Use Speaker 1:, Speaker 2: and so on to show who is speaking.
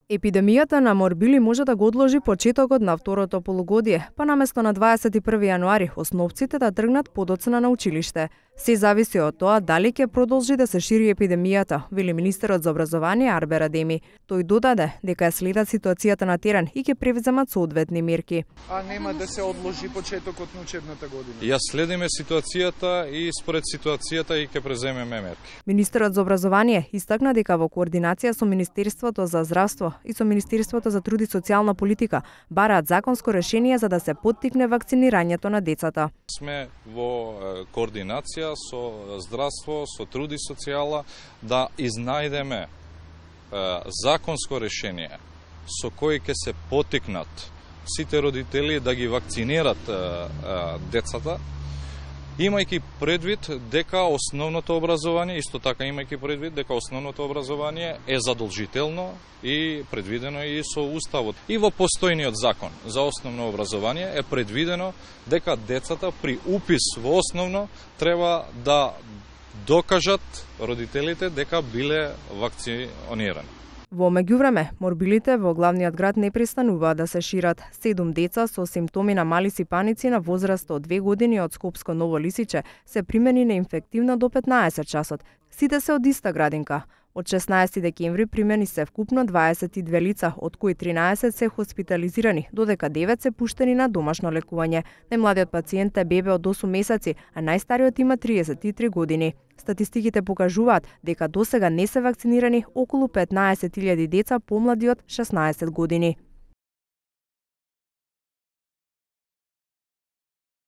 Speaker 1: Епидемијата на морбили може да го одложи почетокот на второто полугодие, па наместо на 21 јануари основците да тргнат подоцна на училиште. Се зависи од тоа дали ќе продолжи да се шири епидемијата, вели министерот за образование Арбер Адеми. Тој додаде дека следат ситуацијата на терен и ќе превземат соодветни мерки.
Speaker 2: А нема да се одложи почетокот на учебната година?
Speaker 3: Ја следиме ситуацијата и според ситуацијата и ќе преземеме мерки.
Speaker 1: Министерот за образование истакна дека во координација со Министерството за здравство и со Министерството за труд и социјална политика бараат законско решение за да се поттикне вакцинирањето на децата.
Speaker 3: Сме во координација со здравство, со труд и социјала да изнајдеме законско решение со кој ќе се поттикнат сите родители да ги вакцинират децата, имајќи предвид дека основното образование, исто така имајќи предвид дека основното образование е задолжително и предвидено и со Уставот. И во постојниот закон за основно образование е предвидено дека децата при упис во основно треба да докажат родителите дека биле вакцинирани.
Speaker 1: Во меѓувреме, морбилите во главниот град не престануваат да се шират. 7 деца со симптоми на мали сипаници на возраст од 2 години од Скопско Ново Лисиче се примени на инфективна до 15 часот. Сите се од иста градинка. Од 16 декември примени се вкупно 22 лица, од кои 13 се хоспитализирани, додека 9 се пуштени на домашно лекување. Најмладиот пациент е бебе од 8 месеци, а најстариот има 33 години. Статистиките покажуваат дека досега не се вакцинирани околу 15.000 деца помлади од 16 години.